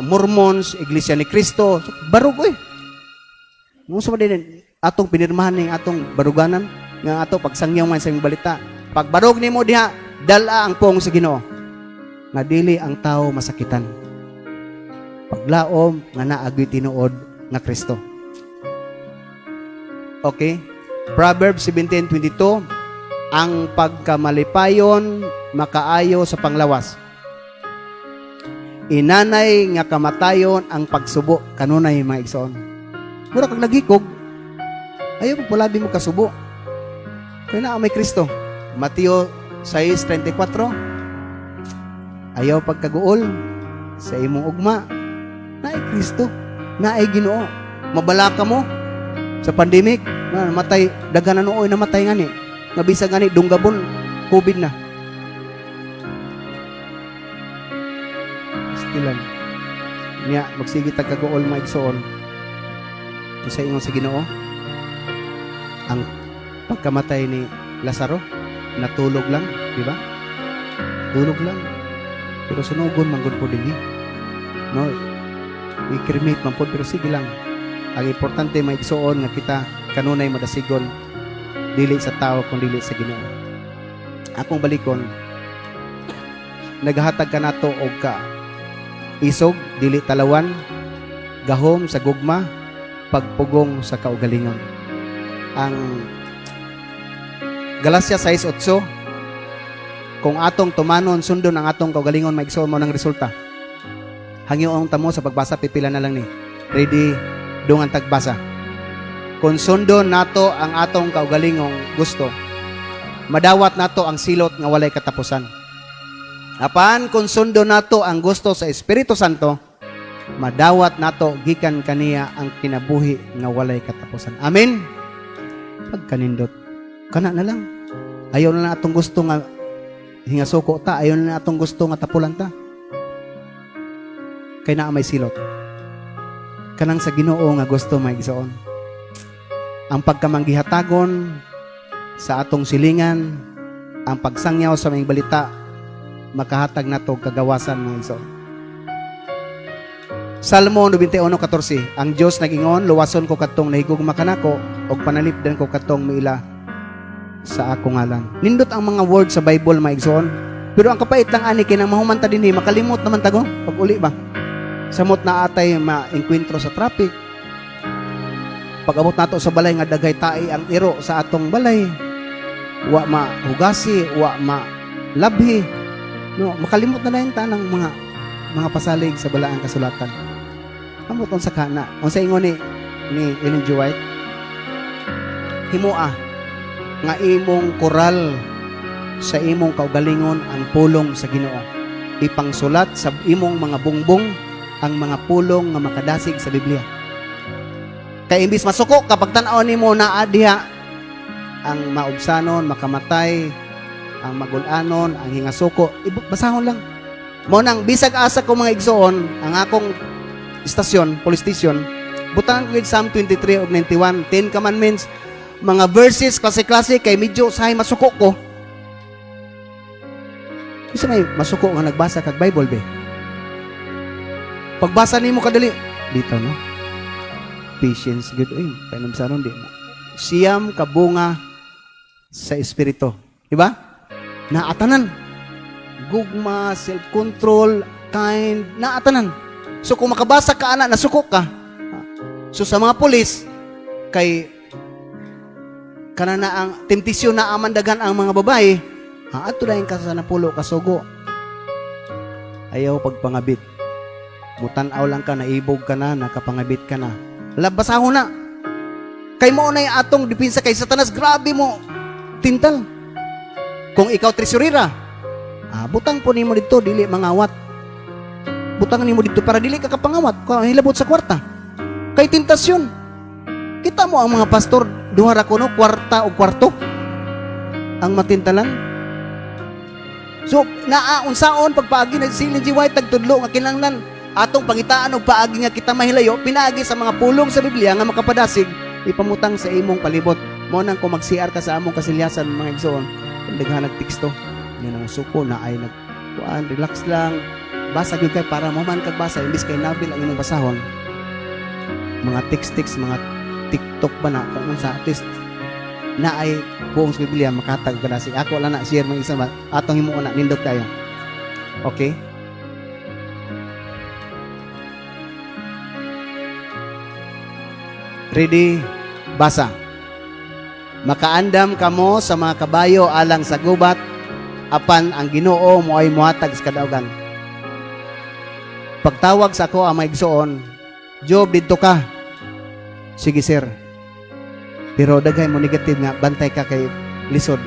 Mormons Iglesia ni Cristo barug oy mo sa din atong pinirmahan ning atong baruganan nga ato pagsangyaw man sa imong balita pagbarog nimo diha dala ang pong sa Ginoo nga dili ang tao masakitan paglaom nga naagyoy tinuod nga Kristo. Okay? Proverbs 17:22 ang pagkamalipayon makaayo sa panglawas. Inanay nga kamatayon ang pagsubo kanunay mga igsoon. Mura kag nagikog ayaw pagpalabi mo kasubo. Kaya na may Kristo. Mateo 6:34 ayaw pagkaguol sa imong ugma naay Kristo, naay Ginoo. Mabala ka mo sa pandemic, na namatay, daga na nooy namatay ngani. Nabisa ngani dunggabon, COVID na. Stilan. Nya magsige tag kagool mga igsoon. Sa ingon sa Ginoo, ang pagkamatay ni Lazaro, natulog lang, di ba? Tulog lang. Pero sunugon man gud po dinhi. No, i-cremate man po, pero sige lang. Ang importante may igsoon nga kita kanunay madasigon dili sa tao kung dili sa Ginoo. Akong balikon naghatag ka nato og ka isog dili talawan gahom sa gugma pagpugong sa kaugalingon. Ang Galacia 6:8 kung atong tumanon sundon ang atong kaugalingon maigsoon mo ng resulta. Hangyoon tamo sa pagbasa pipila na lang ni. Ready dungan tagbasa. Kung sundon nato ang atong kaugalingong gusto, madawat nato ang silot nga walay katapusan. Apan kung sundon nato ang gusto sa Espiritu Santo, madawat nato gikan kaniya ang kinabuhi nga walay katapusan. Amen. Pagkanindot kana na lang. Ayaw na atong gusto nga hingasuko ta, ayaw na atong gusto nga tapulan ta. Kay naa may silot. Kanang sa Ginoo nga gusto may igsoon. Ang pagkamanggihatagon sa atong silingan, ang pagsangyaw sa mga balita, makahatag nato kagawasan mga igsoon. Salmo 91:14 ang Dios nagingon, luwason ko kadtong nahigugma kanako og panalipdan ko kadtong miila sa akong ngalan. Nindot ang mga words sa Bible mga igsoon. Pero ang kapait lang ani kinang mahumanta dinhi makalimot naman tago pag uli ba. Samot na atay ma-enkwentro sa traffic. Pag-abot nato sa balay nga daghay tae ang iro sa atong balay. Wa mahugasi, wa malabhi. No, makalimot na lang tanang mga pasalig sa balaang kasulatan. Amot sa kana. Unsa ingon ni Ellen G. White? Himoa nga imong koral sa imong kaugalingon ang pulong sa Ginoo. Ipangsulat sa imong mga bungbong ang mga pulong nga makadasig sa Biblia. Kay imbis masuko kapag tan-aw nimo naa diha ang maubsanon, makamatay, ang magulanon, ang hingasuko, basahon lang. Mo nang bisag asa ko mga igsoon, ang akong istasyon, police station, butangan ko Psalm 23 ug 91, 10 commandments, mga verses klase-klase kay medyo sahay masuko ko. Isa may masuko nga nagbasa kag Bible be. Pagbasa nimo kadali dito no. patience good oy painom sa ron di siyam kabunga sa espiritu di ba naatanan gugma self-control kind naatanan so kung makabasa ka ana nasuko ka so sa mga pulis kay kana na ang temptasyon na amandagan ang mga babae ato dayon ka sa napulo ka sugo ayaw pagpangabit mutan-aw lang ka naibog ka na nakapangabit ka na labasahon na kay mo na atong depensa kay Satanas grabe mo tintal kung ikaw tresurera butang po nimo dito dili mangawat butang nimo dito para dili ka kapangawat kung hilabot sa kwarta kay tentasyon kita mo ang mga pastor duha ra kuno kwarta o kwarto ang matintalan so unsaon pagpaagi na silin jiway tagtudlo nga kinahanglan atong pangitaan og paagi nga kita mahilayo pinaagi sa mga pulong sa Biblia nga makapadasig ipamutang sa imong palibot mo nang kung mag-CR ka sa among kasilyasan mga igsoon daghan nagteksto nga nang suko na ay nagkuan relax lang basa gyud kay para mo man kagbasa imbis kay nabil ang imong basahon mga text mga TikTok ba na kung sa artist na ay buong sa Biblia makatag ka na si ako lang na share mga isa atong himuon na nindot tayo okay ready basa makaandam kamo sa mga kabayo alang sa gubat apan ang Ginoo mo ay muhatag sa kadaugan pagtawag sa ako ang maigsoon Job didto ka sige sir pero daghay mo negative nga bantay ka kay lisod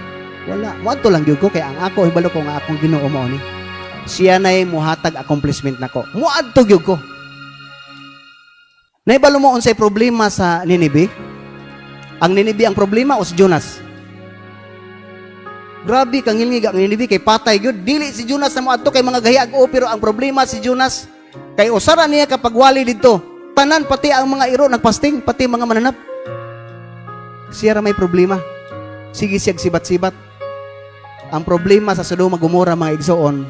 wala mo lang gyud ko kay ang ako hibalo ko nga akong Ginoo mao ni siya nay muhatag accomplishment nako muadto gyud ko naibalo mo unsay problema sa Ninibe ang Ninibe ang problema o si Jonas grabe kang ngilngiga ang Ninibe kay patay gyud dili si Jonas na moadto kay mga gahiyag pero ang problema si Jonas kay usara niya kapag wali dito tanan pati ang mga iro nagpasting pati mga mananap siya ra may problema sige siyag sibat-sibat ang problema sa Sodoma Gomora mga igsoon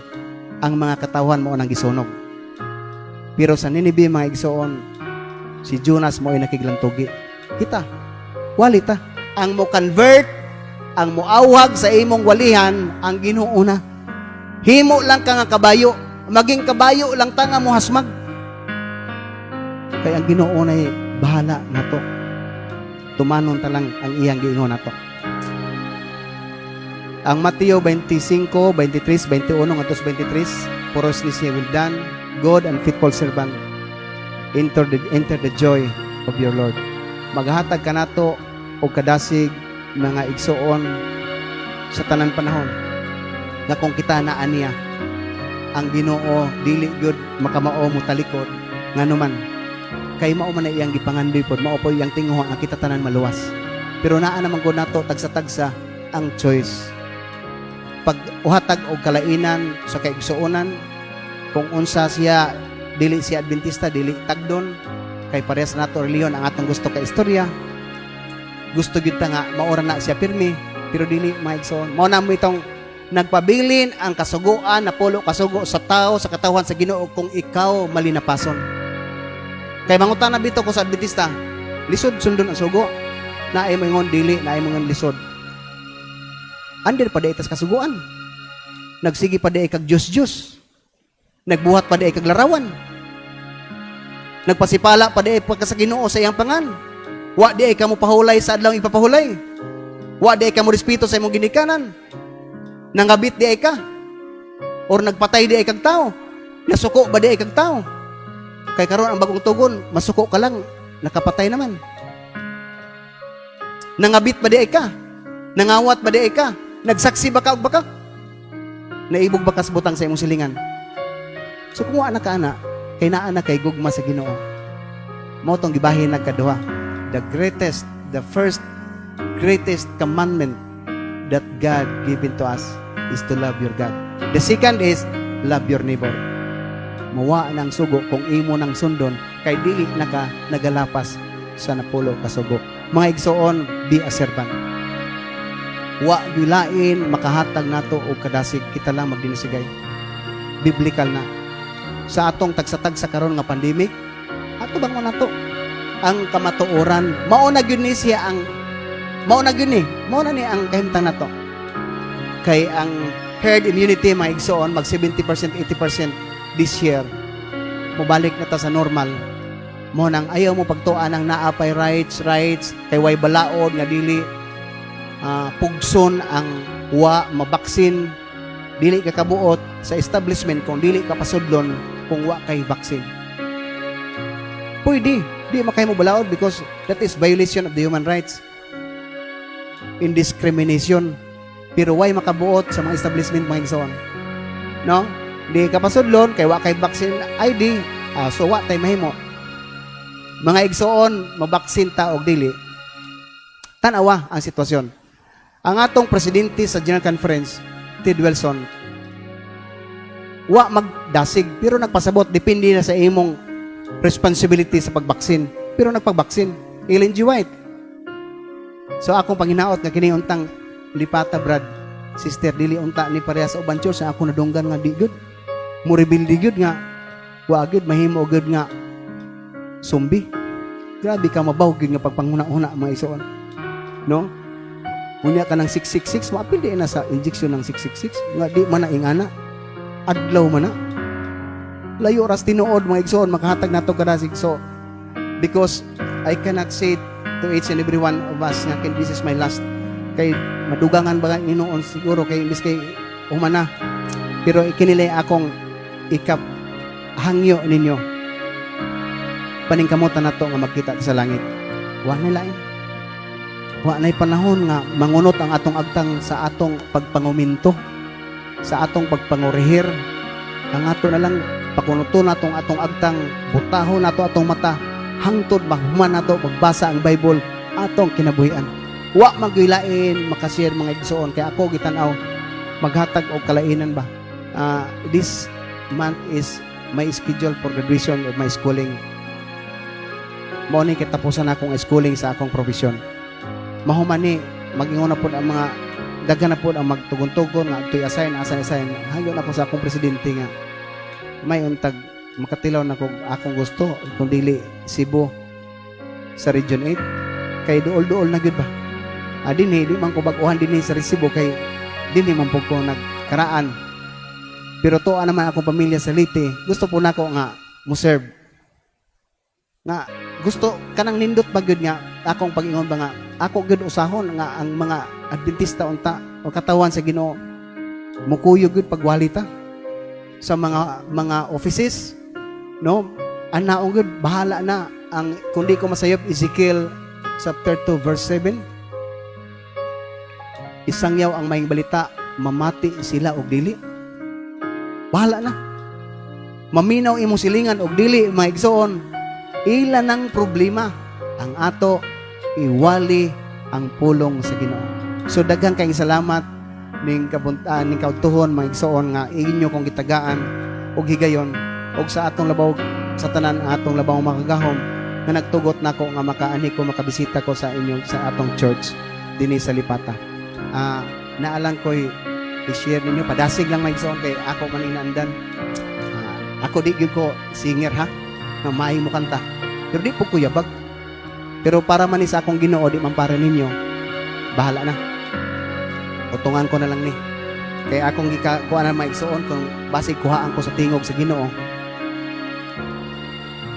ang mga katawhan mo nang gisunog pero sa Ninibe mga igsoon si Jonas mo ay nakiglantugi kita wali ta ang mo convert ang moawhag sa imong walihan ang Ginoo na himo lang ka nga kabayo maging kabayo lang ta nga mohasmag kay ang Ginoo nay bahala nato tumanon ta lang ang iyang giingon nato ang Mateo 25, 23, 21 ngadto 23 puros ni siya well done good and faithful servant enter the joy of your Lord maghatag ka nato og kadasig mga igsoon sa tanan panahon nga kung kita naa niya ang Ginoo dili gyud makamao mo talikod nganuman kay mao man iyang gipangandoy pod mao po iyang tinguha nga kita tanan maluwas pero naa naman gud nato tagsa-tagsa ang choice pag uhatag og kalainan sa kaigsuonan kung unsa siya dili siya Adventista dili tagdon kay parehas nato reliyon ang atong gusto ka istorya gusto gyud ta nga maora na siya pirmi pero dili maigsoon mao na mo itong nagpabilin ang kasuguan na pulo kasugo sa tao sa katawan sa Ginoo kung ikaw malinapason kay mangutan na bito ko sa Adventista lisod sundon ang sugo na ay moingon dili na ay moingon lisod andir pa day tas kasuguan nagsigi pa day kag Diyos nagbuhat pa day kag larawan nagpasipala pa day pagka sa Ginoo sa iyang pangan wa day ka mo pahulay sa adlaw ipapahulay wa day ka mo respeto sa imong ginikanan nangabit di ay ka or nagpatay di ay kag tao nasuko ba di ay kag tao kay karon ang bagong tugon masuko ka lang nakapatay naman nangabit ba di ay ka nangawat ba di ay ka nagsaksi ba ka og baka naibog ba kas butang sa imong silingan so kung wa na ka ana kay naa na kay gugma sa Ginoo mao tong gibahin nagkaduha the first greatest commandment that God given to us is to love your God. The second is love your neighbor. Mawa ng sugo kung imo ng sundon kay dili naka nagalapas sa napulo ka sugo. Mga igsoon, be a servant. Wa gilain makahatag nato og kadasig kita lang magdinisigay. Biblical na. Sa atong tagsatag sa karon nga pandemic, ato bang nato? ang kamatuoran. Mao na gyud ni siya ang mao na gyud ni. Mao na ni ang kahimtang nato. Kay ang herd immunity mga igsoon mag 70%, 80% this year. Mubalik na ta sa normal. Mo nang ayaw mo pagtuan ang naapay rights kay way balaod nga dili pugson ang wa mabaksin, dili ka kabuot sa establishment kung dili ka pasudlon kung wa kay baksin. Pwede, di makay mo balaod because that is violation of the human rights. Indiscrimination. Pero why makabuot sa mga establishment mga igsoon? No? Di ka pasudlon kay wa kay baksin ID. So wa tay mahimo. Mga igsoon, mabaksin ta og dili. Tanawa ang sitwasyon. Ang atong presidente sa General Conference, Ted Wilson, wa magdasig pero nagpasabot depende na sa imong responsibility sa pagbaksin. Pero nagpagbaksin. Ellen G. White. So akong panginaot nga kini untang lipata Brad, sister dili unta ni pareha sa uban church sa ako nadunggan nga di good. Mo rebuild di good nga wa gud mahimo gud nga zombie. Grabe ka mabaw gud nga pagpanguna-una mga isuon. No? Unya ka ng 666, maapil di na sa injection ng 666. Nga di man na ingana. Adlaw man na. Layo ras tinuod mga igsoon, makahatag na ito kadasig. So, because I cannot say to each and every one of us nga this is my last. Kay madugangan ba Ginoon siguro kay imbis kay humana. Pero ikinilay akong ikap hangyo ninyo. Paningkamutan na to nga magkita sa langit. Wa na lain. Wa na'y panahon nga mangunot ang atong agtang sa atong pagpanguminto, sa atong pagpangurihir. Ang ato na lang pakunuto natong atong agtang butaho nato atong mata hangtod mahuman nato pagbasa ang Bible atong kinabuhian. Wa magilain makashare mga igsoon kay ako gitan-aw maghatag og kalainan ba. This month is my schedule for graduation of my schooling. Mao ni katapusan akong schooling sa akong profession. Mahuman ni mag-ingon na po ang mga daghan na po ang magtugon-tugon nga ito'y assign. Hayon ako sa akong presidente nga may untag makatilaw na kung akong gusto kung dili Cebu sa Region 8 kay duol-duol na gyud ba. Dinhi di man ko bag-uhan dinhi sa Cebu kay dinhi man po ko nagkaraan. Pero tuwa naman akong pamilya sa Leyte. Gusto po nako nga mo serve. Nga gusto kanang nindot ba gyud nga akong pag-ingon ba nga ako gyud usahon nga ang mga Adventista unta o katawan sa Ginoo mukuyo gyud pagwalita sa mga offices, no? Anaong gyud bahala na ang kundi ko masayop Ezekiel chapter 2 verse 7. Isang yaw ang maing balita, mamati sila og dili. Bahala na. Maminaw imong silingan og dili mga igsoon. Ila ng problema ang ato iwali ang pulong sa Ginoo. So daghang kayong salamat ning kabuntaan ning kautuhon mga igsoon nga inyo kong gitagaan og higayon og sa atong labaw sa tanan atong labaw makagahom nga nagtugot nako nga makaani ko makabisita ko sa inyo sa atong church dinhi sa Lipata. Naalang ko'y i-share ninyo padasig lang mga igsoon kay ako man inaandan. Ako di gyud ko singer ha na maay mo kanta. Pero di po ko yabag. Pero para man sa akong Ginoo di man para ninyo. Bahala na. Utungan ko na lang ni. Kaya akong kuha na maigsoon kung basig kuhaan ko sa tingog sa Ginoo.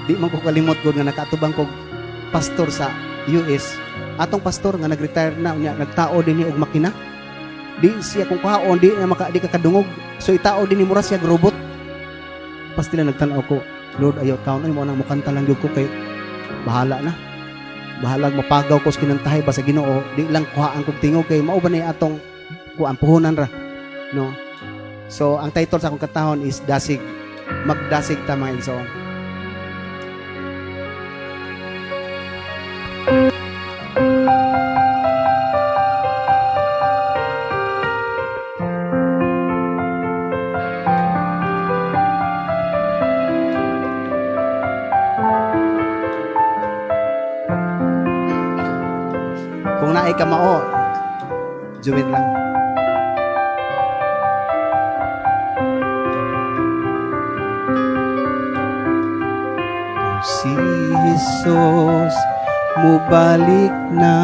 Di man ko kalimot ko nga nakatubang ko pastor sa US. Atong pastor nga nag-retire na unya nagtao dinhi og makina. Di siya kung kuhaon di ka kadungog. So itao dinhi mura siya robot. Pas nila nagtan-aw ko, Lord ayaw taon ay mo nang mukanta lang gyud ko kay bahala na. Bahalag mapagaw ko sa kinantahay ba sa Ginoo. Di lang kuhaan kog tingog kay mao ba ni atong kuan puhunan ra. No. So ang title sa akong katahon is Dasig. Magdasig ta mga igsoon. Kung naay ka mao, juwin lang. si Jesus mubalik na,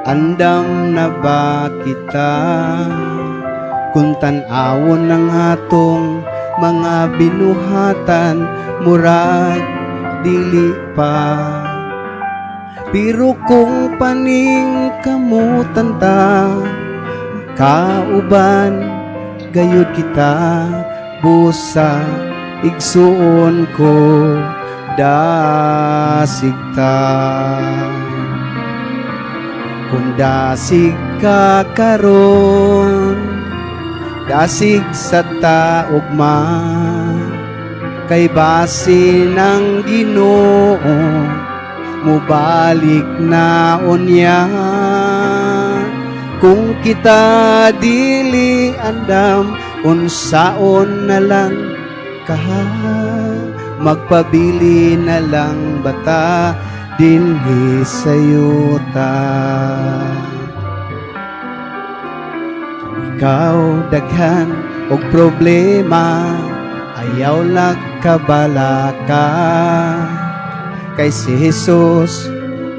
andam na ba kita? Kung tan-awon ng atong mga binuhatan, murag dili pa. Pero kung paning kamutan ta, kauban gayud kita, busa igsuon ko dasig ta. Kung dasig ka karon, dasig sa taugma, kay base ng Ginoo mubalik na unya. Kung kita dili andam, unsaon na lang kaha, magpabili na lang bata dinhi sa yuta. Ikaw daghan og problema, ayaw lag kabalaka, kay si Jesus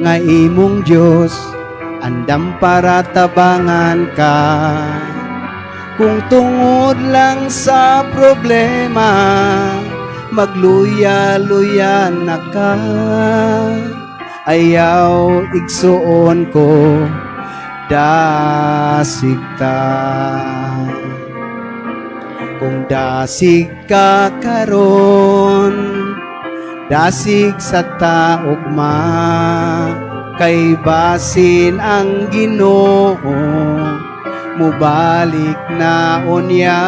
nga imong Dios andam para tabangan ka. Kung tungod lang sa problema, magluya-luya na ka, ayaw igsuon ko dasig ta. Kung dasig ka karon, dasig sa taugma, kay basin ang Ginoo mubalik na unya.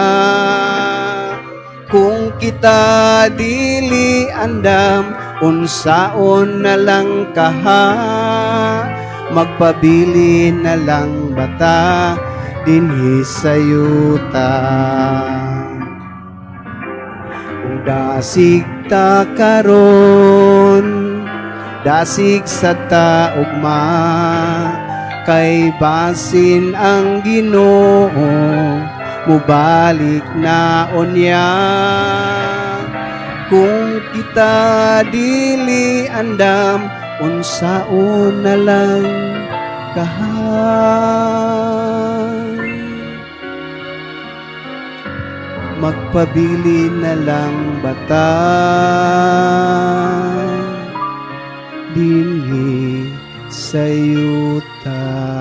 Kung kita dili andam, unsaon na lang kaha, magpabili na lang bata dinhi sa yuta. Kung dasig ta karon, dasig sa taugma, kay basin ang Ginoo mubalik na unya. Kung kita dili andam, unsaon na lang kaha, magpabili na lang bata dinhi sa yuta.